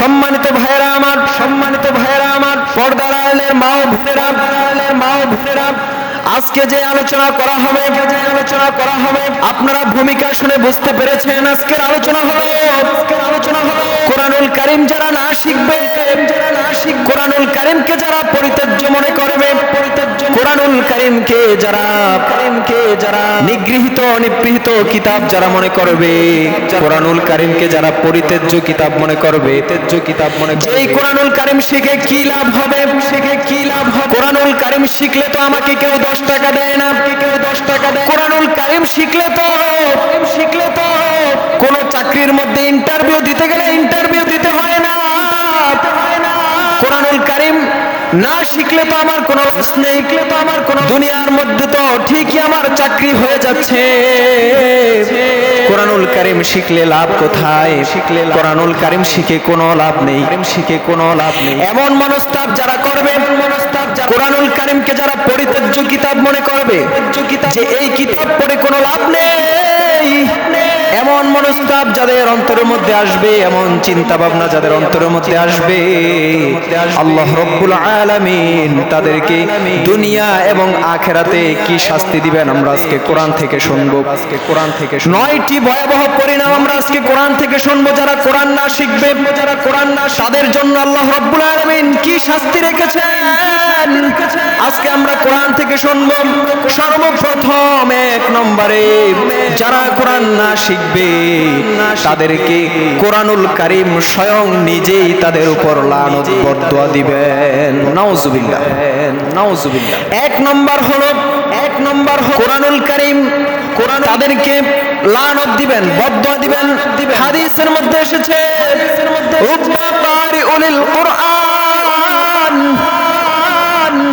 সম্মানিত ভাইয়েরা আমার, পর্দার আড়ালের মা ও বোনেরা, আজকে যে আলোচনা করা হবে আপনারা ভূমিকা শুনে বুঝতে পেরেছেন। আজকের আলোচনা হলো কোরআনুল কারীম যারা না শিখবে, কোরআনুল কারীমকে যারা পরিত্যাজ্য মনে করবে, কোরআনুল কারীমকে যারা নিগৃহীত কিতাব যারা মনে করবে, কোরআনুল কারীমকে যারা পরিত্যাজ্য কিতাব মনে করবে, এই কোরআনুল কারীম শিখে কি লাভ হবে? কোরআনুল কারীম শিখলে তো আমাকে কেউ 10 টাকা দেয় না, কোরআনুল কারীম শিখলে তো কোন চাকরির মধ্যে ইন্টারভিউ দিতে গেলে ইন্টারভিউ দিতে হয় না। কোরআনুল কারীম না শিখলে তো আমার কোনো লাভ নেই, দুনিয়ার মধ্যে তো ঠিকই আমার চাকরি হয়ে যাচ্ছে। কোরআনুল কারীম শিখলে লাভ কোথায়? কোরআনুল কারীম শিখে কোনো লাভ নেই। এমন মনস্তাব যারা করবে, কোরআনুল কারীমকে যারা পরিত্যাজ্য কিতাব মনে করবে, যে এই কিতাব পড়ে কোনো লাভ নেই, এমন মনস্তাব যাদের অন্তরের মধ্যে আসবে, এমন চিন্তা ভাবনা যাদের অন্তরের মধ্যে আসবে, আল্লাহ রব্বুল আলামিন তাদেরকে দুনিয়া এবং আখিরাতে কি শাস্তি দিবেন আমরা আজকে কোরআন থেকে শুনবো। 9টি ভয়াবহ পরিণাম আমরা আজকে কোরআন থেকে শুনবো। যারা কোরআন না শিখবে, তাদের জন্য আল্লাহ রব্বুল আলামিন কি শাস্তি রেখেছেন আজকে আমরা কোরআন থেকে শুনবো। সর্বপ্রথম 1 নম্বরে যারা কোরআন না শিখবে তাদেরকে কোরআনুল কারীম স্বয়ং নিজেই তাদের উপর লানত বরদোয়া দিবেন। নাউজুবিল্লাহ। 1 নম্বর হলো কোরআনুল কারীম তাদেরকে লানত দিবেন, বরদোয়া দিবেন। হাদিসের মধ্যে এসেছে রুব্বা কারিউল কুরআন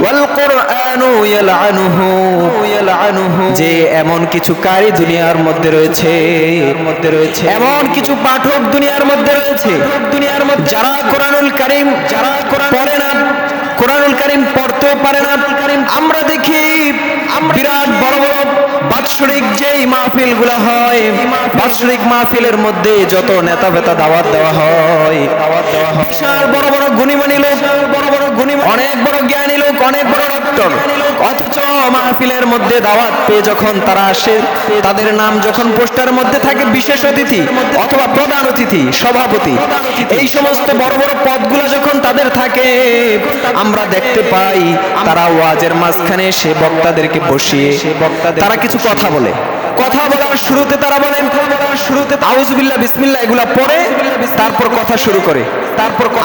ওয়াল কুরআনু ইয়ালআনুহু, যে এমন কিছু কারি দুনিয়ার মধ্যে রয়েছে, এমন কিছু পাঠক দুনিয়ার মধ্যে রয়েছে, যারা কোরআনুল কারীম পড়ে না, কোরআনুল কারীম পড়তেও পারে না। আমরা দেখি বিরাট বড় বড় বাৎসরিক যেই মাহফিলগুলো হয়, বাৎসরিক মাহফিলের মধ্যে যত নেতা বেতা দাওয়াত দেওয়া হয়, বিশাল বড় বড় গুণীমানী লোক, অনেক বড় জ্ঞানী লোক, অনেক বড় ডক্টর, অথচ মাহফিলের মধ্যে দাওয়াত পেয়ে যখন তারা আসে, তাদের নাম যখন পোস্টারের মধ্যে থাকে বিশেষ অতিথি অথবা প্রধান অতিথি, সভাপতি, এই সমস্ত বড় বড় পদগুলো যখন তাদের থাকে, আমরা দেখতে পাই তারা ওয়াজের মাঝখানে সে বক্তাদেরকে বসিয়ে তারা কিছু কথা বলে। কথা বলার শুরুতে তারা বলেন আউযুবিল্লাহ বিসমিল্লাহ এগুলা পড়ে তারপর কথা শুরু করে।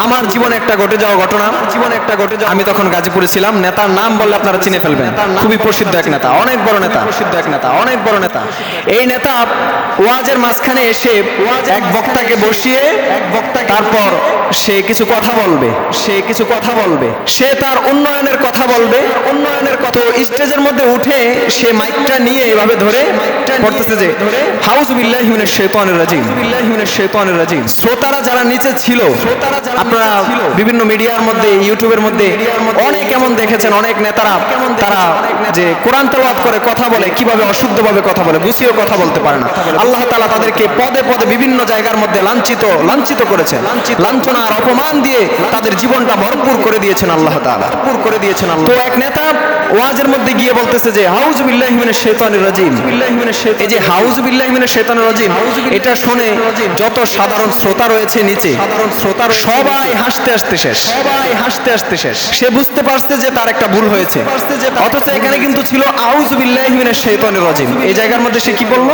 আমার জীবনে একটা ঘটে যাওয়া ঘটনা, আমি তখন গাজীপুরে ছিলাম। নেতার নাম বললে আপনারা চিনে ফেলবেন, খুবই প্রসিদ্ধ এক নেতা, অনেক বড় নেতা। এই নেতা ওয়াজের মাঝখানে এসে এক বক্তাকে বসিয়ে তারপর সে কিছু কথা বলবে, সে তার উন্নয়নের কথা বলবে। তো স্টেজের মধ্যে উঠে সে মাইকটা নিয়ে এভাবে ধরে পড়তেছে যে আউযু বিল্লাহি মিনাশ শাইতানির রাজিম। শ্রোতারা যারা নিচে ছিল, আপনারা বিভিন্ন মিডিয়ার মধ্যে, ইউটিউবের মধ্যে অনেক এমন দেখেছেন, অনেক নেতারা তারা যে কোরআন তেলাওয়াত করে কথা বলে, কিভাবে অশুদ্ধভাবে কথা বলে, গুছিয়ে কথা বলতে পারে না। আল্লাহ তাআলা তাদেরকে পদে পদে বিভিন্ন জায়গার মধ্যে লাঞ্ছিত করেছেন, লাঞ্ছনা আর অপমান দিয়ে তাদের জীবনটা ভরপুর করে দিয়েছেন আল্লাহ তাআলা। তো এক নেতা ওয়াজের মধ্যে গিয়ে বলতেছে যে আউযু বিল্লাহি মিনাশ শাইতানির রাজিম। এই যে আউযু বিল্লাহি মিনাশ শাইতানির রাজিম, এটা শুনে যত সাধারণ শ্রোতা রয়েছে নিচে, সবাই হাসতে হাসতে শেষ। সে বুঝতে পারছে যে তার একটা ভুল হয়েছে, অথচ এখানে কিন্তু ছিল আউযু বিল্লাহি মিনাশ শাইতানির রাজিম। এই জায়গার মধ্যে সে কি বলল?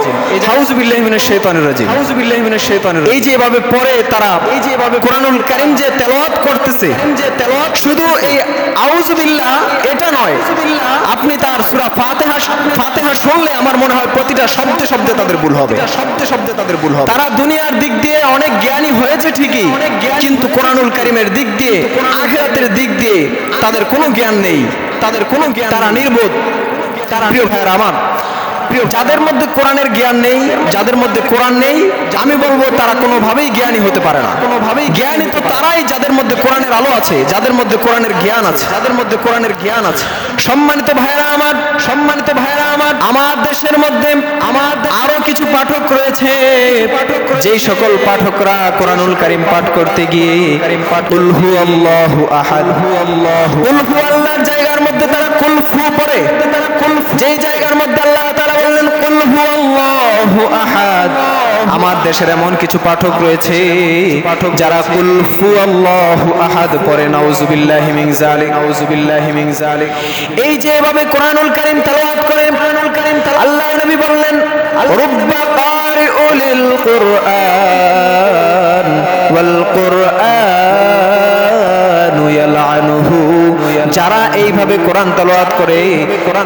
আউযু বিল্লাহি মিনাশ শাইতানির রাজিম। এই যে এভাবে পড়ে তারা, এই যে এভাবে কোরআনুল কারীম যে তেলাওয়াত করতেছে, শুধু এই আউযু বিল্লাহ এটা নয়, আপনি তার সূরা ফাতিহা শুনলে আমার মনে হয় প্রতিটা শব্দে তাদের ভুল হবে। তারা দুনিয়ার দিক দিয়ে অনেক জ্ঞানী হয়েছে ঠিকই, কিন্তু কোরআনুল কারীমের দিক দিয়ে, আখিরাতের দিক দিয়ে তাদের কোনো জ্ঞান নেই, তারা নির্বোধ। প্রিয় ভাইরা আমার, যাদের মধ্যে কোরআনের জ্ঞান নেই, আমি বলবো তারা কোনোভাবেই জ্ঞানী হতে পারে না। জ্ঞানী তো তারাই যাদের মধ্যে কোরআনের আলো আছে, যাদের মধ্যে কোরআনের জ্ঞান আছে, যাদের মধ্যে কোরআনের জ্ঞান আছে। সম্মানিত ভাইরা আমার, সম্মানিত ভাইরা আমার, আমার দেশের মধ্যে আরো কিছু পাঠক রয়েছে, যেই সকল পাঠকরা কোরআনুল কারীম পাঠ করতে গিয়ে কুল হুয়াল্লাহু আহাদ, কুল হু আল্লাহর জায়গার মধ্যে তারা কুল ফু পড়ে, যেই জায়গার মধ্যে আল্লাহ তাআলা বললেন কুল হুয়াল্লাহু আহাদ। আমার দেশের এমন কিছু পাঠক রয়েছে যারা কুল হুয়াল্লাহু আহাদ পড়ে। নাউযুবিল্লাহি মিন যালিক, নাউযুবিল্লাহি মিন যালিক। এই যে এভাবে কোরআনুল কারীম তেলাওয়াত করে, আল্লাহর নবী বললেন রুব্বা কারিউল কুরআন ওয়াল কুরআনু ইয়ালআনুহু। যারা এইভাবে কোরআন তেলাওয়াত করে,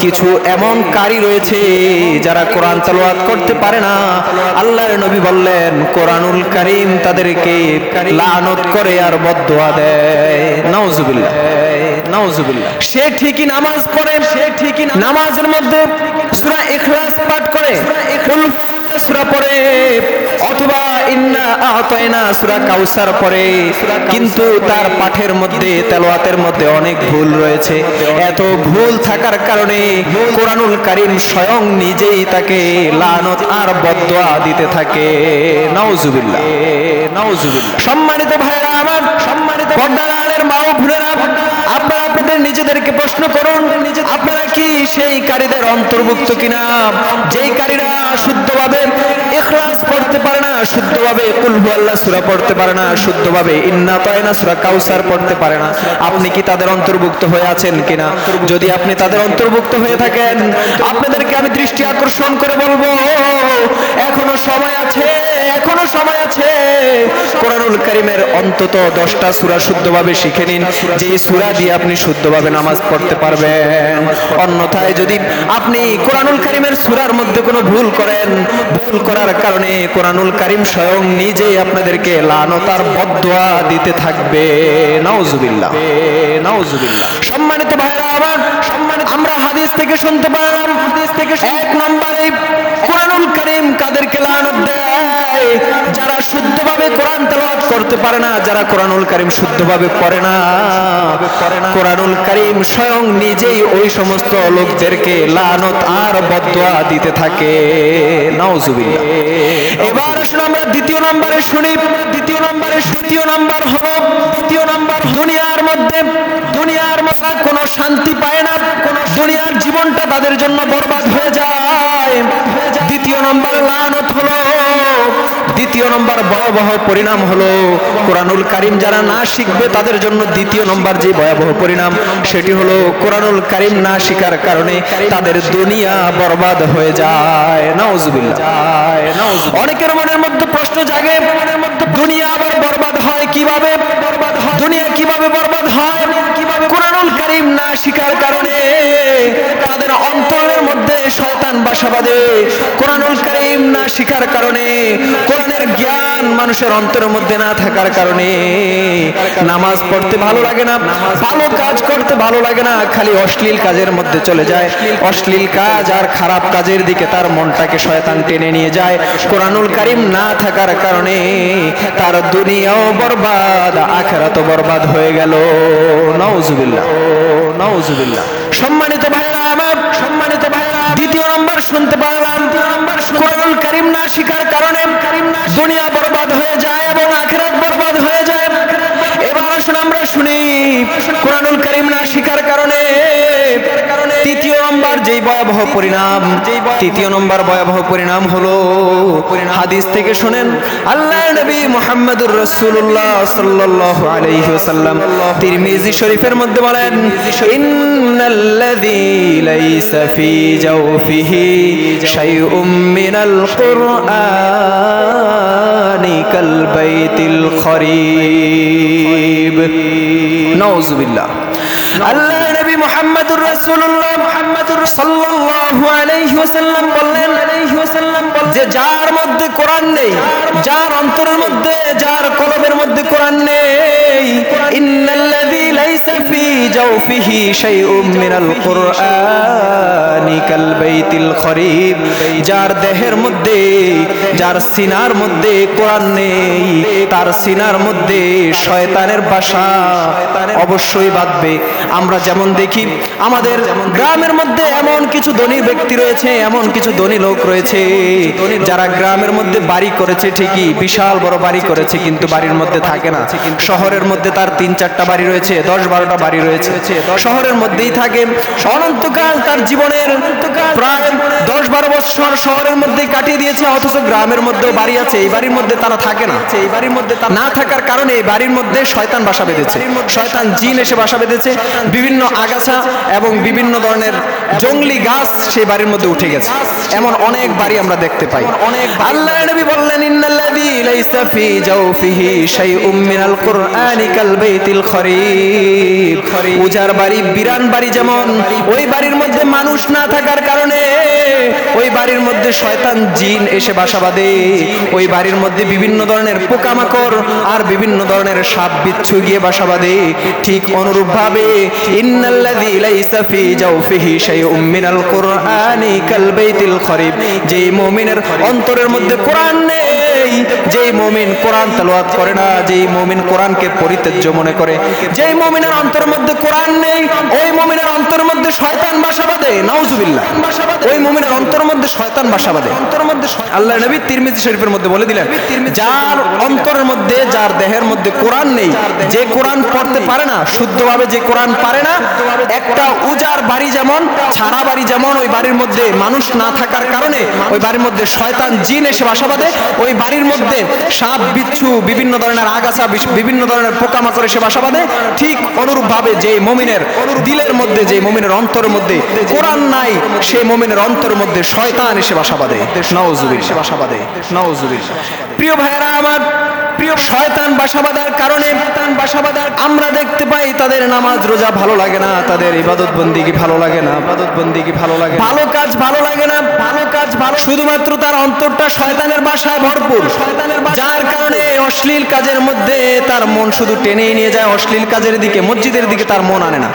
কিছু এমন কারি রয়েছে যারা কোরআন তেলাওয়াত করতে পারে না, আল্লাহর নবী বললেন কোরআনুল কারীম তাদেরকে লানত করে আর বদদুয়া দেয়। নাউযুবিল্লাহ, নাউযুবিল্লাহ। সে ঠিকই নামাজ পড়ে, সে ঠিকই নামাজের মধ্যে সূরা ইখলাস পাঠ করে, কুল সূরা পড়ে, অথবা ইন্না আ'তাইনা সূরা কাউসার পড়ে, কিন্তু তার পাঠের মধ্যে, তেলাওয়াতের মধ্যে অনেক ভুল রয়েছে। এত ভুল থাকার কারণে কোরআনুল কারীম স্বয়ং নিজেই তাকে লানত আর বদদুয়া দিতে থাকে। নাউযুবিল্লাহ, নাউযুবিল্লাহ। সম্মানিত ভাইরা আমার, সম্মানিত পর্দার আড়ালের মা ও বোনেরা, আপনারা আপনাদের নিজেদেরকে প্রশ্ন করুন, আপনারা কি সেই কারীদের অন্তর্ভুক্ত কিনা যেই কারীরা শুদ্ধভাবে ইখলাস পড়তে পারে না, শুদ্ধভাবে কুল হুয়াল্লাহ সূরা পড়তে পারে না, শুদ্ধভাবে ইন্না আ'তাইনা সূরা কাউসার পড়তে পারে না? আপনি কি তাদের অন্তর্ভুক্ত হয়ে আছেন কিনা? যদি আপনি তাদের অন্তর্ভুক্ত হয়ে থাকেন, আপনাদেরকে আমি দৃষ্টি আকর্ষণ করে বলবো এখনো সময় আছে, এখনো সময় আছে। কোরআনুল কারীমের অন্তত 10টা সূরা শুদ্ধভাবে শিখে নিন, যে সূরা দিয়ে আপনি শুদ্ধভাবে নামাজ পড়তে পারবেন। অন্যথায় যদি আপনি কোরআনুল কারীমের সূরার মধ্যে কোনো ভুল করেন, ভুল করার কারণে কোরআনুল কারীম স্বয়ং নিজেই আপনাদেরকে লানত আর বদদুয়া দিতে থাকবে। নাউযুবিল্লাহ, নাউযুবিল্লাহ। সম্মানিত ভাইরা আমার, সম্মানিত, আমরা হাদিস থেকে শুনতে পারলাম, হাদিস থেকে এক নম্বরে কোরআনুল কারীম কাদেরকে লানত দেয়? যারা শুদ্ধভাবে কোরআন তেলাওয়াত করতে পারে না, যারা কোরআনুল কারীম শুদ্ধভাবে পড়ে না, কোরআনুল কারীম স্বয়ং নিজেই ওই সমস্ত লোকদেরকে লানত আর বদদুয়া দিতে থাকে। নাউযুবিল্লাহ। এবার আসলে আমরা দ্বিতীয় নম্বরে শুনি, দ্বিতীয় নম্বর হলো, দুনিয়ার মধ্যে কোনো শান্তি পায় না, দুনিয়ার জীবনটা তাদের জন্য বরবাদ হয়ে যায়। দ্বিতীয় নম্বর লানত হলো, দ্বিতীয় নম্বর ভয়াবহ পরিণাম হলো কোরআনুল কারীম যারা না শিখবে তাদের জন্য দ্বিতীয় নম্বর যে ভয়াবহ পরিণাম, সেটি হলো কোরআনুল কারীম না শিখার কারণে তাদের দুনিয়া বরবাদ হয়ে যায়। নাউযুবিল্লাহ। অনেকের মনের মধ্যে প্রশ্ন জাগে, দুনিয়া আবার বরবাদ হয় কিভাবে? দুনিয়া কিভাবে বরবাদ হয়? কোরআনুল কারীম না শিখার কারণে তাদের অন্তরের মধ্যে শয়তান বাসা বাঁধে। কোরআনুল কারীম না শিখার কারণে, কোরআনের জ্ঞান মানুষের অন্তরের মধ্যে না থাকার কারণে নামাজ পড়তে ভালো লাগে না, ভালো কাজ করতে ভালো লাগে না, খালি অশ্লীল কাজের মধ্যে চলে যায়। অশ্লীল কাজ আর খারাপ কাজের দিকে তার মনটাকে শয়তান টেনে নিয়ে যায়। কোরআনুল কারীম না থাকার কারণে তার দুনিয়াও বরবাদ, আখিরাতও বরবাদ হয়ে গেল। নাউযুবিল্লাহ, নাউযুবিল্লাহ। সম্মানিত ভাইরা আমার, সম্মানিত ভাইরা, দ্বিতীয় নম্বর শুনতে পারলাম, কোরআনুল কারীম না শিখার কারণে দুনিয়া বরবাদ হয়ে যায় এবং আখিরাত বরবাদ হয়ে যায়। এবার আসুন আমরা শুনি কোরআনুল কারীম না শিখার কারণে তৃতীয় নম্বর যেই ভয়াবহ পরিণাম, তৃতীয় নম্বর ভয়াবহ পরিণাম হলো, হাদিস থেকে শুনেন, আল্লাহর নবী মুহাম্মদুর রাসূলুল্লাহ সাল্লাল্লাহু আলাইহি ওয়াসাল্লাম তিরমিজি শরীফের মধ্যে বলেন, ইন্নাল্লাযী লাইসা ফি জাওফিহি শাইউম মিনাল কুরআনি কাল বাইতিল খরিব। নাউযুবিল্লাহ। আল্লাহ নবী মুহাম্মদুর রাসূলুল্লাহ সাল্লাল্লাহু আলাইহি ওয়াসাল্লাম বললেন যে যার মধ্যে কোরআন নেই, যার অন্তরের মধ্যে, যার কলবের মধ্যে কোরআন নেই, ইন্নাল্লাযী লাইসা ফি ফিহি শাইউম মিনাল কুরআনি কাল বাইতিল খরিব, যার দেহের মধ্যে, যার সিনার মধ্যে কোরআন নেই, তার সিনার মধ্যে শয়তানের বাসা অবশ্যই বাঁধবে। আমরা যেমন দেখি আমাদের গ্রামের মধ্যে এমন কিছু ধনী ব্যক্তি রয়েছে, এমন কিছু ধনী লোক রয়েছে যারা গ্রামের মধ্যে বাড়ি করেছে, ঠিকই বিশাল বড় বাড়ি করেছে, কিন্তু বাড়ির মধ্যে থাকে না। শহরের মধ্যে তার 3-4টা বাড়ি রয়েছে, 10-12টা বাড়ি রয়েছে, শহরের মধ্যেই থাকে। অনন্তকাল তার জীবনের প্রায় 10-12 বছর শহরের মধ্যে কাটিয়ে দিয়েছে, অথচ গ্রামের মধ্যেও বাড়ি আছে, এই বাড়ির মধ্যে তারা থাকে না। এই বাড়ির মধ্যে না থাকার কারণে এই বাড়ির মধ্যে শয়তান বাসা বেঁধেছে, শয়তান জিন এসে বাসা বেঁধেছে, বিভিন্ন আগাছা এবং বিভিন্ন ধরনের জঙ্গলি গাছ সেই বাড়ির মধ্যে উঠে গেছে। এমন অনেক বাড়ি আমরা দেখতে পাই। আল্লাহর নবী বললেন, ইন্নাল্লাযী লাইসা ফি জাওফিহি শাইউম মিনাল কুরআনি কাল বাইতিল খরিব, উজার বাড়ি, বিরান বাড়ি যেমন, ওই বাড়ির মধ্যে মানুষ না থাকার কারণে ওই বাড়ির মধ্যে শয়তান জিন এসে বাসা বাঁধে, ওই বাড়ির মধ্যে বিভিন্ন ধরনের পোকামাকড় আর বিভিন্ন ধরনের সাপ বিচ্ছু গিয়ে বাসা বাঁধে। ঠিক অনুরূপ ভাবে ইন্নাল্লাযী লাইসা ফি জাওফিহি শাইউম মিনাল কুরআনি কাল বাইতিল খরিব, যেই মুমিনের অন্তরের মধ্যে কোরআন নেই, যেই মুমিন কোরআন তেলাওয়াত করে না, যেই মুমিন কোরআনকে পরিত্যাজ্য মনে করে, যেই মুমিনের অন্তরের মধ্যে কোরআন নেই, ওই মুমিনের অন্তরের মধ্যে শয়তান বাসা বাঁধে। নাউজুবিল্লাহ, ওই মুমিনের অন্তরের মধ্যে শয়তান বাসা বাঁধে। আল্লাহর নবী তিরমিজি শরীফের মধ্যে বলে দিলেন, যার অন্তরের মধ্যে, যার দেহের মধ্যে কোরআন নেই, যে কোরআন পড়তে পারে না, শুদ্ধভাবে যে কোরআন পারে না, একটা উজার বাড়ি যেমন, ছাড়া বাড়ি যেমন, ওই বাড়ির মধ্যে মানুষ না থাকার কারণে ওই বাড়ির মধ্যে শয়তান জিন এসে বাসা বাঁধে, ওই বাড়ির মধ্যে সাপ বিচ্ছু, বিভিন্ন ধরনের আগাছা, বিভিন্ন ধরনের পোকামাকড় এসে বাসা বাঁধে। ঠিক অনুরূপ ভাবে যে মুমিনের দিলের মধ্যে, যে মুমিনের অন্তরের মধ্যে কোরআন নাই, সেই মুমিনের অন্তরের মধ্যে শয়তান এসে বাসা বাঁধে। নাউজুবিল্লাহ, বাসা বাঁধে। নাউজুবিল্লাহ। প্রিয় ভাইরা আমার, প্রিয় শয়তান বাসা বাঁধার কারণে আমরা দেখতে পাই তাদের নামাজ রোজা ভালো লাগে না, তাদের ইবাদত বন্দেগী ভালো লাগে না, ভালো কাজ ভালো লাগে না, ভালো কাজ ভালো, শুধুমাত্র তার অন্তরটা শয়তানের বাসায় ভরপুর, যার কারণে অশ্লীল কাজের মধ্যে তার মন শুধু টেনেই নিয়ে যায়, অশ্লীল কাজের দিকে, মসজিদের দিকে তার মন আনে না।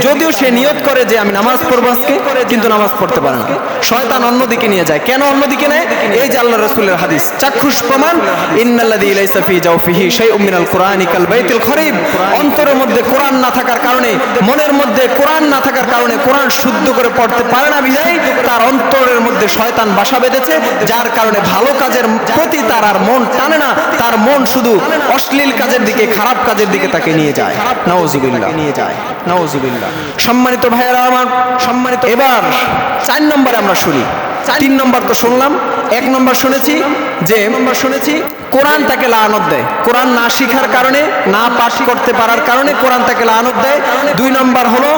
যদিও সে নিয়ত করে যে আমি নামাজ পড়বো আজকে, কিন্তু নামাজ পড়তে পারে না, শয়তান অন্যদিকে নিয়ে যায়। কেন অন্যদিকে নেয়? এই যে আল্লাহর রাসূলের হাদিস, চাক্ষুষ প্রমাণ, ইন্নাল্লাযী লাইসা ফি জাওফিহি শাইউম মিনাল কুরআনি কাল বাইতিল খরিব, অন্তরের মধ্যে কোরআন না থাকার কারণে, মনের মধ্যে কোরআন না থাকার কারণে, কোরআন শুদ্ধ করে পড়তে পারে না বিধায় তার অন্তরের মধ্যে শয়তান বাসা বেঁধেছে, যার কারণে ভালো কাজের প্রতি তার আর মন টানে না, তার মন শুধু অশ্লীল কাজের দিকে, খারাপ কাজের দিকে তাকে নিয়ে যায়। নাউজুবিল্লাহ, নিয়ে যায়। নাউজুবিল্লাহ। সম্মানিত ভাইয়েরা আমার, সম্মানিত, এবার 4 নম্বরে আমরা শুনি। 3 নম্বর তো শুনলাম, 1 নম্বর শুনেছি যে কোরআন তাকে লানত দেয়, কোরআন না শিখার কারণে, না পাঠ করতে পারার কারণে কোরআন তাকে লানত দেয়। 2 নম্বর হলো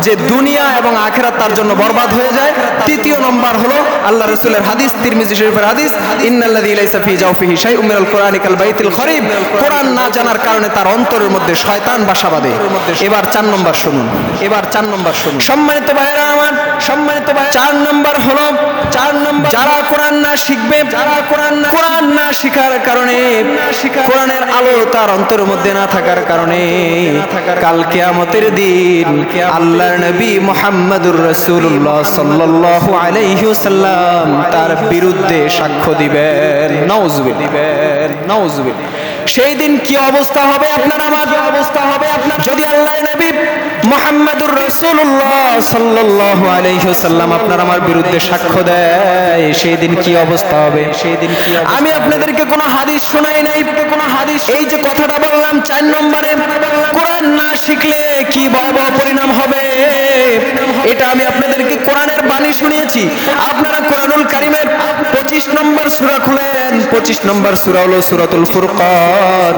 যে দুনিয়া এবং আখিরাত তার জন্য বরবাদ হয়ে যায়। 3য় নম্বর হলো আল্লাহ রাসূলের হাদিস, তিরমিজি শরীফের হাদিস, ইন্নাল্লাযী লাইসা ফি জাওফিহি শাইউম মিনাল কুরআনি কাল বাইতিল খরিব, কোরআন না জানার কারণে তার অন্তরের মধ্যে শয়তান বাসা বাঁধে। এবার 4 নম্বর শুনুন, সম্মানিত ভাইরা আমার, সম্মানিত ভাই, 4 নম্বর হলো, যারা কোরআন না শিখবে, কোরআন না শিখার কারণে, কোরআনের আলো তার অন্তরের মধ্যে না থাকার কারণে, কাল কিয়ামতের দিন আল্লাহর নবী মুহাম্মদুর রাসূলুল্লাহ সাল্লাল্লাহু আলাইহি ওয়াসাল্লাম তার বিরুদ্ধে সাক্ষ্য দিবেন। নাউজুবিল্লাহ। সেই দিন কি অবস্থা হবে আপনার আমার, অবস্থা হবে আপনার, যদি আল্লাহর নবী মুহাম্মদুর রাসূলুল্লাহ সাল্লাল্লাহু আলাইহি ওয়াসাল্লাম আপনার আমার বিরুদ্ধে সাক্ষ্য দেয়, সেই দিন কি অবস্থা হবে? সেই দিন কি, আমি আপনাদেরকে কোনো হাদিস শোনাই নাই, কোনো হাদিস, এই যে কথাটা বললাম 4 নম্বরে, কোরআন না শিখলে কি ভয়াবহ পরিণাম হবে, এটা আমি আপনাদেরকে কোরআনের বাণী শুনিয়েছি। আপনারা কোরআনুল কারীমের 25 নম্বর সূরা খুলেন, 25 নম্বর সূরা হলো সূরাতুল ফুরকান।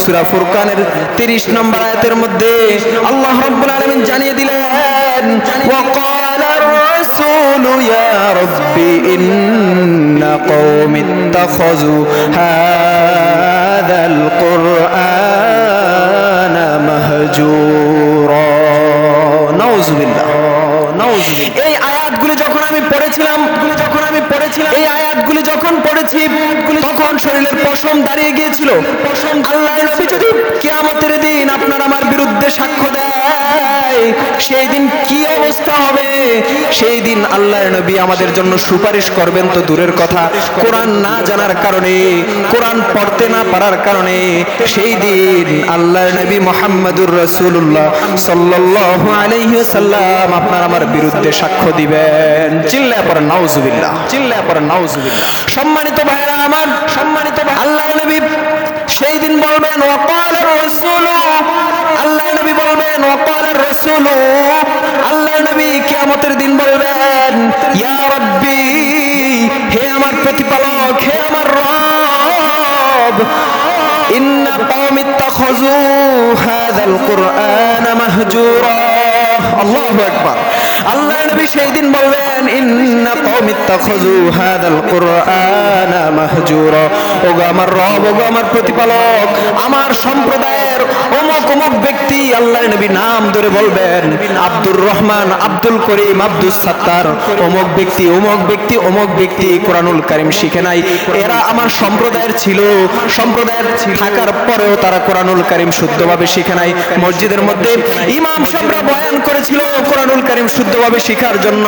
সূরা ফুরকানের 30 নম্বর আয়াতের মধ্যে আল্লাহ রাব্বুল আলামিন জানিয়ে দিলেন, ওয়াকালার রাসূলু ইয়া রাব্বি ইন্না কওমি ইত্তাখাযু হাযাল কুরআনা মাহজুরা। নাউজুবিল্লাহ। এই আয়াতগুলো যখন আমি পড়েছিলাম, এই আয়াতগুলি যখন পড়েছি, তখন শরীরের পশম দাঁড়িয়ে গিয়েছিল। আল্লাহর নবী যদি কিয়ামতের দিন আপনার আমার বিরুদ্ধে সাক্ষ্য দেয়, সেই দিন কি অবস্থা হবে? সেই দিন আল্লাহর নবী আমাদের জন্য সুপারিশ করবেন তো দূরের কথা, কোরআন না জানার কারণে, কোরআন পড়তে না পারার কারণে সেই দিন আল্লাহর নবী মুহাম্মদুর রাসূলুল্লাহ সাল্লাল্লাহু আলাইহি ওয়াসাল্লাম আপনার আমার বিরুদ্ধে সাক্ষ্য দিবেন। চিল্লায়া পড়েন নাউজুবিল্লাহ, চিল্লায়া পড়েন নাউজুবিল্লাহ। সম্মানিত ভাইরা আমার, সম্মানিত ভাই, আল্লাহর নবী সেই দিন বলবেন ওয়াকালার রাসূলু, আল্লাহর নবী বলবেন ওয়াকালার রাসূলু, আল্লাহর নবী কিয়ামতের দিন বলবেন ইয়া রাব্বি, হে আমার প্রতিপালক, হে আমার রব, ইন্না কওমি ইত্তাখাযু হাযাল কুরআন মাহজুরা। আল্লাহু আকবার। আল্লাহর নবী সেই দিন বলবেন ইন্না কওমি ইত্তাখাযু হাযাল কুরআন মাহজুরা। ওগো আমার রব, ওগো আমার প্রতিপালক, আমার সম্প্রদায়ের অমুক অমুক ব্যক্তি, আল্লাহর নবী নাম ধরে বলবেন আব্দুর রহমান, আব্দুল করিম, আব্দুস সাত্তার, অমুক ব্যক্তি, অমুক ব্যক্তি, অমুক ব্যক্তি কোরআনুল কারীম শিখে নাই। এরা আমার সম্প্রদায়ের ছিল, সম্প্রদায়ের থাকার পরেও তারা কোরআনুল কারীম শুদ্ধভাবে শিখে নাই। মসজিদের মধ্যে ইমাম সাহেবরা বয়ান করেছিল কোরআনুল কারীম শুদ্ধভাবে শিখার জন্য,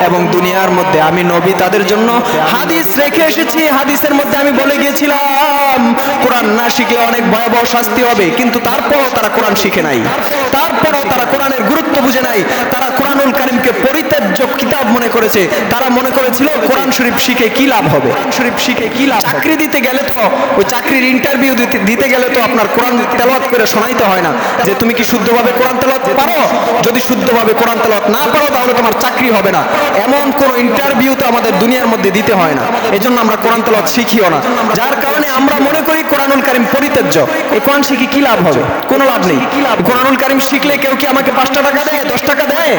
এবং দুনিয়ার মধ্যে আমি নবী তাদের জন্য হাদিস রেখে এসেছি। হাদিসের মধ্যে আমি বলে গিয়েছিলাম কোরআন না শিখলে অনেক ভয়াবহ শাস্তি হবে, কিন্তু তারপরও তারা কোরআন শিখে নাই, তারপরও তারা কোরআনের গুরুত্ব বুঝে নাই। তারা কোরআনুল কারীমকে পরিত্যাজ্য কিতাব মনে করেছে। তারা মনে করেছিল কোরআন শরীফ শিখে কি লাভ হবে, কোরআন শরীফ শিখে কি লাভ? চাকরি দিতে গেলে তো, ওই চাকরির ইন্টারভিউ দিতে গেলে তো আপনার কোরআন তেলাওয়াত করে শোনাইতে হয় না যে তুমি কি শুদ্ধভাবে কোরআন তেলাওয়াত পারো। যদি শুদ্ধভাবে কোরআন তেলাওয়াত না পারো তাহলে তোমার চাকরি হবে না। এমন কোন ইন্টারভিউ তো আমাদের দুনিয়ার মধ্যে দিতে হয় না। এজন্য আমরা কোরআন তেলাওয়াত শিখিও না, যার কারণে আমরা মনে করি কোরআনুল কারীম পরিত্যাজ্য। এই কোরআন শিখে কি লাভ হবে? কোনো লাভ নেই। কোরআনুল কারীম শিখলে কেউ কি আমাকে 5 টাকা দেয়, 10 টাকা দেয়?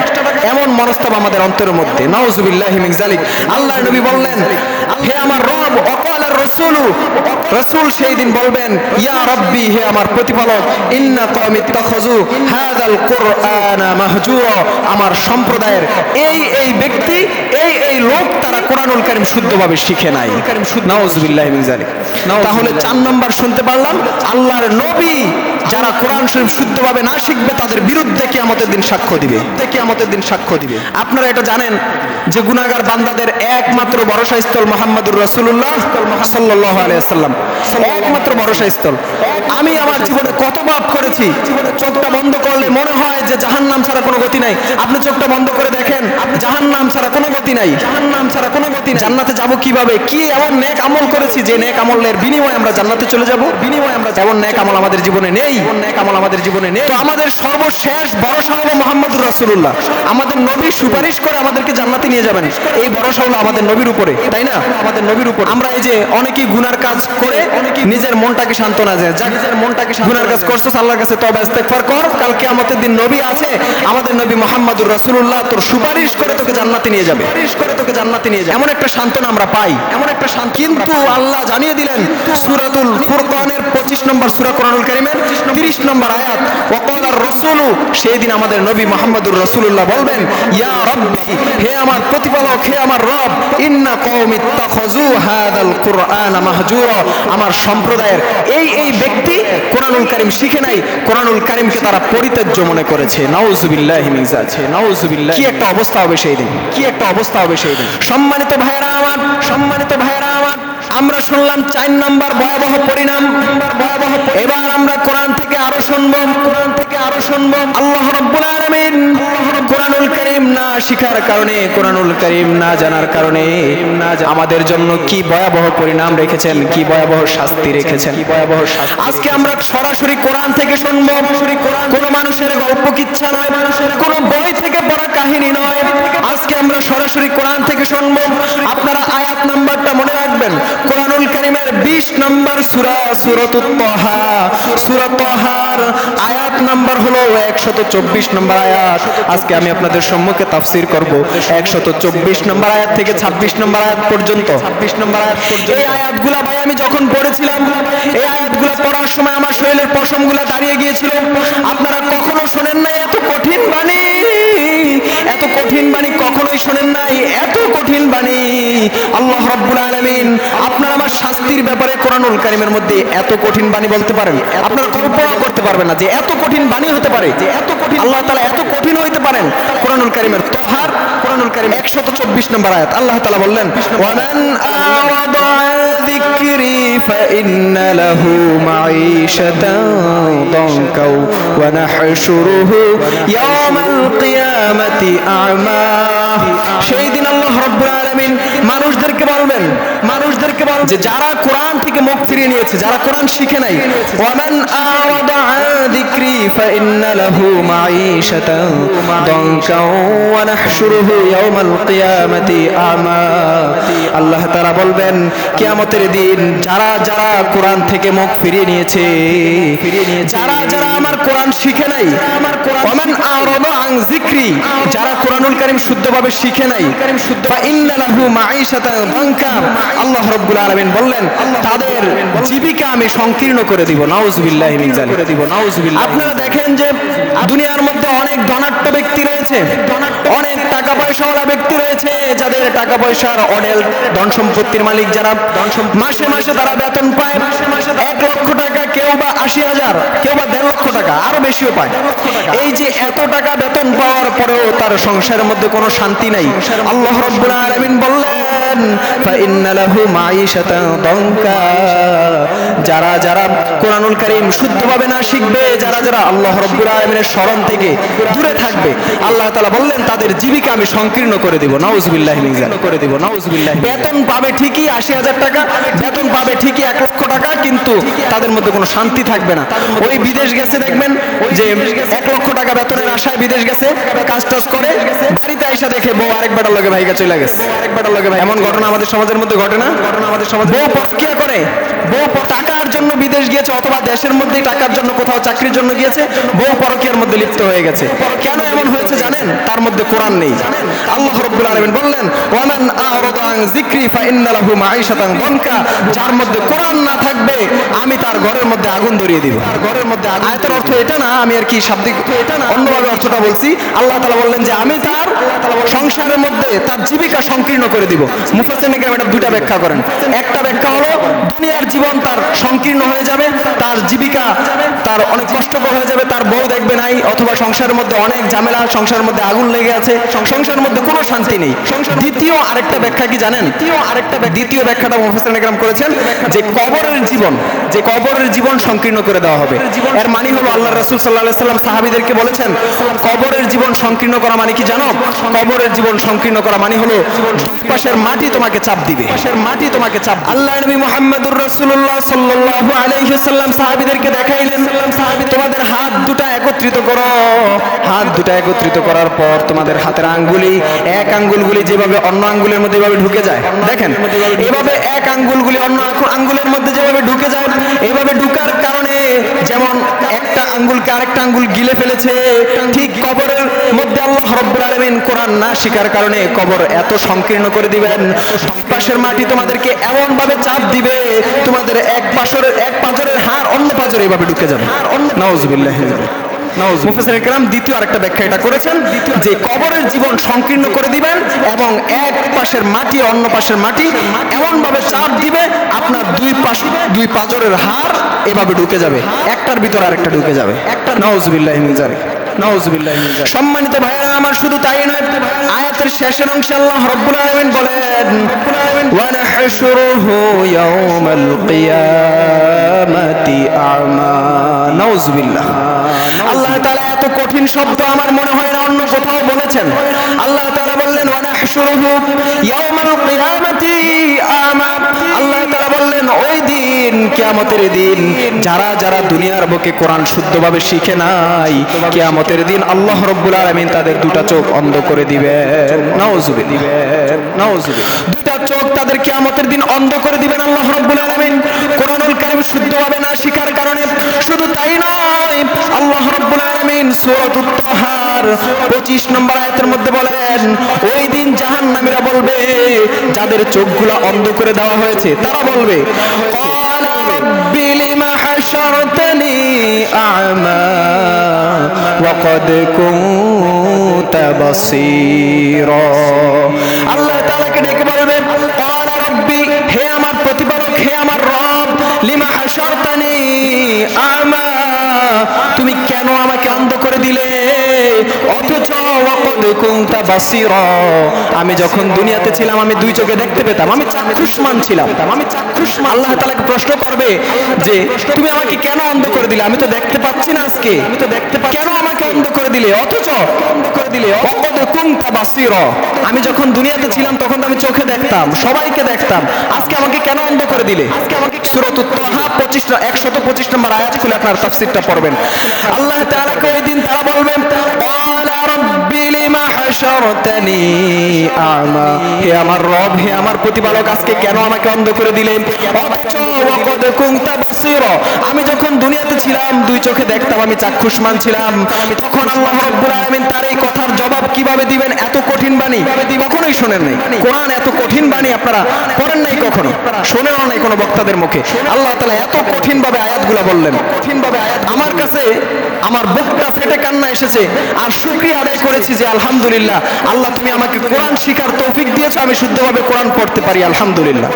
এমন মনস্তাব আমাদের অন্তরের মধ্যে। নাউজুবিল্লাহি মিন যালিক। আল্লাহর নবী বললেন হে আমার রব, ওয়াকালার রাসূলু, রাসূল সেই দিন বলবেন ইয়া রাব্বি, হে আমার প্রতিপালক, ইন্না কওমি ইত্তাখাযু হাযাল কুরআনা মাহজুরা, আমার সম্প্রদায়ের এই এই ব্যক্তি, এই এই লোক তারা কোরআনুল কারীম শুদ্ধভাবে শিখে নাই। নাউজুবিল্লাহি মিন যালিক। তাহলে 4 নাম্বার শুনতে পারলাম, আল্লাহর নবী যারা কোরআন শরীফ শুদ্ধভাবে না শিখবে তাদের বিরুদ্ধে কিয়ামতের দিন সাক্ষ্য দিবে, কিয়ামতের দিন সাক্ষ্য দিবে। আপনারা এটা জানেন যে গুনাহগার বান্দাদের একমাত্র ভরসা স্থল মুহাম্মদুর রাসূলুল্লাহ সাল্লাল্লাহু আলাইহি ওয়াসাল্লাম, একমাত্র ভরসা স্থল। আমি আমার জীবনে কত পাপ করেছি, চোখটা বন্ধ করলে মনে হয় যে জাহান্নাম ছাড়া কোনো গতি নাই। আপনি চোখটা বন্ধ করে দেখেন, জাহান্নাম ছাড়া কোনো গতি নাই, জাহান্নাম ছাড়া কোনো গতি নাই। জান্নাতে যাব কিভাবে? কি এমন নেক আমল করেছি যে নেক আমলের বিনিময়ে আমরা জান্নাতে চলে যাব? বিনিময়ে আমরা এমন নেক আমল আমাদের জীবনে নেই, নেক আমল আমাদের জীবনে নেই। তো আমাদের সর্বশেষ ভরসা হলো মুহাম্মদুর রাসূলুল্লাহ। আমাদের নবী সুপারিশ করে আমাদেরকে জান্নাতে নিয়ে যাবেন, এই ভরসা হলো আমাদের নবীর উপরে, তাই না? আমাদের নবীর উপর। আমরা এই যে অনেকেই গুনার কাজ করে নিজের মনটাকে সান্ত্বনা দেয়, যা নিজের মনটাকে গুনার কাজ করছস আল্লাহর কাছে তওবা ইস্তেগফার কর, কাল কিয়ামতের দিন নবী আছে, আমাদের নবী মুহাম্মদুর রাসূলুল্লাহ তোর সুপারিশ করে তোকে জান্নাতে নিয়ে যাবে, সুপারিশ করে তোকে জান্নাতে নিয়ে যাবে। এমন একটা সান্ত্বনা আমরা পাই, এমন একটা শান্তি। কিন্তু আল্লাহ জানিয়ে দিলেন সূরাতুল ফুরকানের 25 নম্বর সূরা কোরআনুল কারীমের 30 নম্বর আয়াত, ওয়াকালার রাসূলু, সেই দিন আমাদের নবী মুহাম্মদুর রাসূলুল্লাহ বলবেন ইয়া রাব্বি, হে আমার প্রতিপালক, হে আমার রব, ইন্না কওমি ইত্তাখাযু হাযাল কুরআনা মাহজুরা, আমার সম্প্রদায়ের এই এই ব্যক্তি কোরআনুল কারীম শিখে নাই, কোরআনুল কারীমকে তারা পরিত্যাজ্য মনে করেছে। নাউজুবিল্লাহি মিন যালিক, নাউজুবিল্লাহ। কি একটা অবস্থা হবে সেই দিন, কি একটা অবস্থা হবে সেই দিন। সম্মানিত ভাইরা আমার, সম্মানিত ভাইরা আমার, আমরা শুনলাম 4 নাম্বার ভয়াবহ পরিণাম। এবার আমরা কোরআন থেকে আরো শুনবো, কোরআন থেকে আরো শুনবো আল্লাহ রাব্বুল আলামিন কোরআনুল কারীম না শিখার কারণে, কোরআনুল কারীম না জানার কারণে আমাদের জন্য কি ভয়াবহ পরিণাম রেখেছেন, কি ভয়াবহ শাস্তি রেখেছেন, কি ভয়াবহ শাস্তি। আজকে আমরা সরাসরি কোরআন থেকে শুনবো, কোনো মানুষের গল্প কিচ্ছা নয়, কোনো বই থেকে পড়া কাহিনী নয়। আজকে আমরা সরাসরি কোরআন থেকে শুনবো। আপনারা আয়াত নাম্বারটা মনে রাখবেন, কোরআনুল কারীমের 20 নম্বর সূরা, সূরাতুত তাহা, সূরা তাহার আয়াত নাম্বার হলো 124 নম্বর আয়াত। আজকে আমি আপনাদের সম্মুখে তাফসীর করব 124 নম্বর আয়াত থেকে 26 নম্বর আয়াত পর্যন্ত। 26 নম্বর আয়াত পর্যন্ত এই আয়াতগুলো ভাই আমি যখন পড়েছিলাম, এই আয়াতগুলো পড়ার সময় আমার শরীরের পশমগুলো দাঁড়িয়ে গিয়েছিল। আপনারা কখনো শোনেন নাই এত কঠিন বাণী, এত কঠিন বাণী কখনোই শোনেন নাই, এত কঠিন বাণী। আল্লাহ রাব্বুল আলামিন আপনার আমার শাস্তির ব্যাপারে কোরআনুল কারীমের মধ্যে এত কঠিন বাণী বলতে পারেন, আপনারা কল্পনা করতে পারবেন না যে এত কঠিন বাণী হতে পারে, যে এত কঠিন আল্লাহ তাআলা এত কঠিন হইতে পারেন। কোরআনুল কারীমের তোহার কোরআনুল কারীম 124 নম্বর আয়াত আল্লাহ তাআলা বললেন, ওয়ামান আরাদা আন যিকরি ফাইন্না লাহু মাঈশাতান দানকা ওয়া নাহশুরুহু ইয়াওমাল কিয়ামাতি আ'মা। সেই দিন আল্লাহ রাব্বুল আলামিন মানুষদেরকে বলবেন যে যারা কোরআন থেকে মুখ ফিরিয়ে নিয়েছে, যারা কোরআন শিখে নাই, ওয়ামান আরাদা আন যিকরি ফাইন্না লাহু মাঈশাতান দানকা ওয়া নাহশুরুহু ইয়াওমাল কিয়ামাতি আ'মা। আল্লাহ তাআলা বলবেন কিয়ামতের দিন যারা যারা কোরআন থেকে মুখ ফিরিয়ে নিয়েছে, যারা যারা আমার কোরআন শিখে নাই, ওয়ামান আরাদা আন যিকরি, যারা কোরআনুল কারীম শুদ্ধভাবে শিখে নাই, ফাইন্না লাহু মাঈশাতান দানকা, আল্লাহ রাব্বুল আলামিন বললেন তাদের জীবিকা আমি সংকীর্ণ করে দিব। নাউযুবিল্লাহি মিন যালিক। আপনারা দেখেন যে দুনিয়ার মধ্যে অনেক ধনাঢ্য ব্যক্তি রয়েছে, অনেক টাকা পয়সাওয়ালা ব্যক্তি রয়েছে, যাদের টাকা পয়সার অঢেল ধন সম্পত্তির মালিক, যারা মাসে মাসে তারা বেতন পায় 1 লক্ষ টাকা, কেউ বা 80,000, কেউ বা 1.5 লক্ষ টাকা, আরো বেশিও পায়। এই যে এত টাকা বেতন পাওয়ার পরেও তার সংসারের মধ্যে কোনো শান্তি নাই। আল্লাহ রাব্বুল আলামিন বললেন ফাইন্না লাহু মাঈশাতান দানকা, যারা যারা কোরআনুল কারীম শুদ্ধভাবে না শিখবে, যারা যারা আল্লাহ রাব্বুল আলামিনের স্মরণ থেকে দূরে থাকবে, আল্লাহ তাআলা বললেন তাদের জীবিকা আমি সংকীর্ণ করে দিব। নাউযুবিল্লাহি মিন যালিক। করে দিব। নাউযুবিল্লাহি। বেতন পাবে ঠিকই 80,000 টাকা, বেতন পাবে ঠিকই 1 লক্ষ টাকা, কিন্তু তাদের মধ্যে কোনো শান্তি থাকবে না। ওই বিদেশ গেছে, দেখবেন যে 1 লক্ষ টাকা বেতনের আশায় বিদেশ গেছে, কাজ টাজ করে বাড়িতে আইসা দেখে বউ আরেক বেটার লগে ভাইগা চলে গেছে। এমন ঘটনা আমাদের সমাজের মধ্যে ঘটে না? বউ পরকিয়া করে, বউ টাকার জন্য বিদেশ গিয়েছে, অথবা দেশের মধ্যেই টাকার জন্য কোথাও চাকরির জন্য গিয়েছে, বউ পরকিয়ার মধ্যে লিপ্ত হয়ে গেছে। কেন এমন হয়েছে জানেন? তার মধ্যে কোরআন নেই। আল্লাহ রাব্বুল আলামিন বললেন ওয়ামান আরাদা আন যিকরি ফাইন্না লাহু মাঈশাতান দানকা, যার মধ্যে কোরআন না থাকবে আমি তার ঘরের মধ্যে আগুন ধরিয়ে দিব। ঘরের মধ্যে আয়াতের অর্থ এটা না, আমি আর কি শাব্দিক এটা না, অন্যভাবে অর্থটা বলছি। আল্লাহ তাআলা বললেন যে আমি তার সংসারের মধ্যে তার জীবিকা সংকীর্ণ করে দিব। মুফাসসিরিন কেরাম এটা দুইটা ব্যাখ্যা করেন। একটা ব্যাখ্যা হলো দুনিয়ার জীবন তার সংকীর্ণ হয়ে যাবে, তার জীবিকা তার অনেক কষ্টকর হয়ে যাবে, তার বউ দেখবে নাই, অথবা সংসারের মধ্যে অনেক ঝামেলা, সংসারের মধ্যে আগুন লেগে আছে, সংসারের মধ্যে কোনো শান্তি নেই। দ্বিতীয় আরেকটা ব্যাখ্যা কি জানেন? দ্বিতীয় ব্যাখ্যাটা মুফাসসিরিন কেরাম করেছেন যে কবরের জীবন, যে কবরের জীবন সংকীর্ণ করে দেওয়া হবে। এর মানে হলো আল্লাহর রাসূল সাল্লাল্লাহু আলাইহি সাল্লাম সাহাবীদেরকে বলেছেন কবরের জীবন সংকীর্ণ করা মানে কি জানো? কবরের জীবন সংকীর্ণ করা মানে হলো দুই পাশের মাটি তোমাকে চাপ দিবে, মাটি তোমাকে চাপ। আল্লাহর নবী মুহাম্মদুর রাসূলুল্লাহ সাল্লাল্লাহু আলাইহি ওয়াসাল্লাম সাহাবীদেরকে দেখাইলেন তোমাদের হাত দুটো একত্রিত করো। হাত দুটো একত্রিত করার পর তোমাদের হাতের আঙ্গুলি, এক আঙ্গুলগুলি যেভাবে অন্য আঙ্গুলের মধ্যে এভাবে ঢুকে যায়, দেখেন এভাবে এক আঙ্গুলগুলি অন্য আঙ্গুলের মধ্যে যেভাবে ঢুকে যায়, এইভাবে ঢুকার কারণে যেমন একটা আঙ্গুলকে আরেকটা আঙ্গুল গিলে ফেলেছে, ঠিক কবরের মধ্যে আল্লাহ রাব্বুল আলামিন কোরআন না শিকার কারণে কবর এত সংকীর্ণ করে দিবেন, পাশের মাটি তোমাদেরকে এমন ভাবে চাপ দিবে, তোমাদের এক পাঁজরের হাড় অন্য পাঁজরে এভাবে ঢুকে যাবে। নাউযুবিল্লাহ। মুফাসসিরিন কেরাম দ্বিতীয় আরেকটা ব্যাখ্যা এটা করেছেন যে কবরের জীবন সংকীর্ণ করে দিবেন এবং এক পাশের মাটি অন্য পাশের মাটি এমন ভাবে চাপ দিবে আপনার দুই পাঁজরের হাড় এভাবে ঢুকে যাবে, একটার ভিতর আরেকটা ঢুকে যাবে। নাউযুবিল্লাহি মিন যালিক। সম্মানিত ভাইরা আমার, শুধু তাই নয়, আয়াতের শেষের অংশে আল্লাহ রাব্বুল আলামিন বলেন ওয়া নাহশুরুহু ইয়াওমাল কিয়ামাতি আ'মা। নাউযুবিল্লাহ। আল্লাহ তাআলা এত কঠিন শব্দ আমার মনে হয় না অন্য কোথাও বলেছেন। আল্লাহ তাআলা বললেন ওয়া নাহশুরুহু ইয়াওমাল কিয়ামাতি আ'মা। আল্লাহ তাআলা বললেন ওই দিন, কিয়ামতের দিন, যারা যারা দুনিয়ার বুকে কোরআন শুদ্ধভাবে শিখে নাই, কিয়ামতের দিন আল্লাহ রাব্বুল আলামিন তাদের দুটো চোখ অন্ধ করে দিবেন। নাউযুবিল্লাহ। দুটো চোখ তাদের কিয়ামতের দিন অন্ধ করে দিবেন আল্লাহ রাব্বুল আলামিন কোরআনুল কারীম শুদ্ধভাবে না শিখার কারণে। শুধু তাই নয়, আল্লাহ রাব্বুল আলামিন সূরাতুত তাহার 25 নম্বর আয়াতের মধ্যে বলেন ওই দিন জাহান্নামীরা বলবে, যাদের চোখগুলো অন্ধ করে দেওয়া হয়েছে, তারা বলবে ক্বালা রাব্বি লিমা হাশারতানি আ'মা ওয়া ক্বাদ কুনতা বাসীরা। আল্লাহ তাআলাকে ডেকে বলবে ক্বালা রাব্বি, হে আমার প্রতিপালক, হে কুনতা বাসীরা, আমি যখন দুনিয়াতে ছিলাম আমি দুই চোখে দেখতে পেতাম, আমি চাক্ষুষ্মান ছিলাম। আল্লাহ তাআলাকে প্রশ্ন করবে যে তুমি আমাকে কেন অন্ধ করে দিলে, আমি তো দেখতে পাচ্ছি না, আজকে আমি তো দেখতে পাচ্ছি, কেন আমাকে অন্ধ করে দিলে? অথচ অন্ধ করে দিলে ওয়াকাদ কুনতা বাসীরা, আমি যখন দুনিয়াতে ছিলাম তখন তো আমি চোখে দেখতাম, সবাইকে দেখতাম, আজকে আমাকে কেন অন্ধ করে দিলে? সূরাতুত তাহা 125 নম্বর আয়াত খুলে আপনার তাফসীরটা পড়বেন। আল্লাহ তাআলাকে ওই দিন তারা বলবেন ক্বালা রাব্বি লিমা হাশারতানি আ'মা, হে আমার রব, হে আমার প্রতিপালক, আজকে কেন আমাকে অন্ধ করে দিলেন? অথচ ওয়াকাদ কুনতা বাসীরা, আমি যখন দুনিয়াতে ছিলাম দুই চোখে দেখতাম, আমি চাক্ষুষ্মান ছিলাম। তখন আল্লাহ রাব্বুল আলামিন তার এই কথার জবাব কিভাবে দিবেন? এত কঠিন বাণী কখনোই শোনেন নাই। কোরআন এত কঠিন বাণী আপনারা পড়েন নাই কখনো, শোনেও নাই কোনো বক্তাদের মুখে। আল্লাহ তাআলা এত কঠিন ভাবে আয়াতগুলো বললেন, আমার কাছে আমার বুকটা ফেটে কান্না এসেছে, আর শুকরিয়া আদায় করেছি যে আলহামদুলিল্লাহ আল্লাহ তুমি আমাকে কোরআন শিখার তৌফিক দিয়েছো, আমি শুদ্ধভাবে কোরআন পড়তে পারি, আলহামদুলিল্লাহ।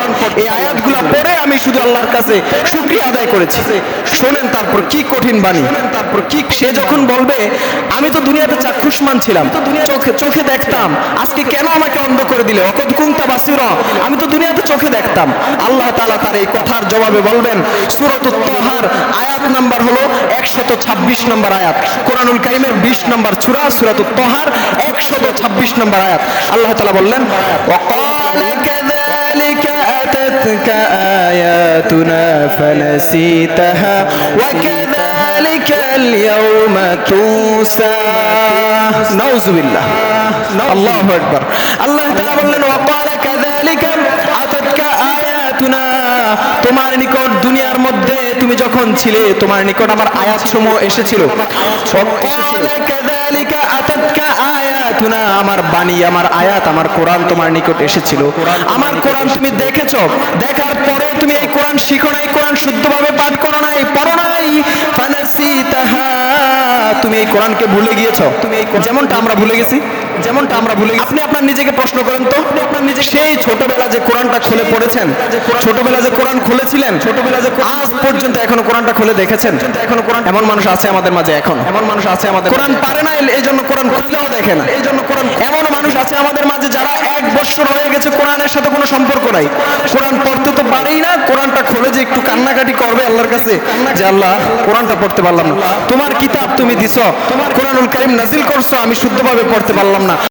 এই আয়াতগুলো পড়ে আমি শুধু আল্লাহর কাছে শুকরিয়া আদায় করেছি। শোনেন তারপর কি কঠিন বাণী, তারপর কি সে যখন বলবে আমি তো দুনিয়াতে চাক্ষুষ্মান ছিলাম, চোখে দেখতাম, আজকে কেন আমাকে অন্ধ করে দিলে? ওয়াকাদ কুনতা বাসীরা, আমি তো দুনিয়াতে চোখে দেখতাম। আল্লাহ তাআলা তার এই কথার জবাবে বলবেন, সূরাতুত তাহার আয়াত নাম্বার হলো 126 নম্বর আয়াত, কোরআনুল কারীমের 20 নম্বর সূরা, সূরাতুত তাহার 126 নম্বর আয়াত। আল্লাহ তাআলা বললেন ওয়াকালা কাযালিকা আতাতকা আয়াতুনা ফানাসিতাহা ওয়া কাযালিকা আল-ইয়াওমা তুসা। নাউযুবিল্লাহ, আল্লাহু আকবার। আল্লাহ তাআলা বললেন ওয়াকালা কাযালিকা আতাতকা আয়াতুনা, তোমার নিকট দুনিয়ার মধ্যে তুমি যখন ছিলে তোমার নিকট আমার আয়াতসমূহ এসেছিল। কাযালিকা আতাতকা আয়াতুনা, আমার বাণী, আমার আয়াত, আমার কোরআন তোমার নিকট এসেছিল, আমার কোরআন তুমি দেখেছো, দেখার পরে তুমি এই কোরআন শিখো নাই, কোরআন শুদ্ধভাবে পাঠ করো নাই, পড়ো নাই। ফানাসিতাহা, তুমি এই কোরআনকে ভুলে গিয়েছো, তুমি যেমনটা আমরা ভুলে গেছি, যেমনটা আমরা ভুলে গেছি। আপনি আপনার নিজেকে প্রশ্ন করেন তো, আপনার নিজে সেই ছোটবেলা যে কোরআনটা খুলে পড়েছেন, ছোটবেলা যে কোরআন খুলেছিলেন, ছোটবেলা যে আজ পর্যন্ত এখনো কোরআনটা খুলে দেখেছেন? এখনো কোরআন, এমন মানুষ আছে আমাদের মাঝে, এখন এমন মানুষ আছে আমাদের, কোরআন পারে না এই জন্য কোরআন খুলেও দেখে না, এই জন্য কোরআন। এমন মানুষ আছে আমাদের মাঝে যারা 1 বছর হয়ে গেছে কোরআনের সাথে কোনো সম্পর্ক নাই, কোরআন পড়তে তো পারেই না, কোরআনটা খুলে যে একটু কান্নাকাটি করবে আল্লাহর কাছে যে আল্লাহ কোরআনটা পড়তে পারলাম না, তোমার কিতাব তুমি দিছো, তোমার কোরআনুল কারীম নাজিল করছো, আমি শুদ্ধভাবে পড়তে পারলাম না।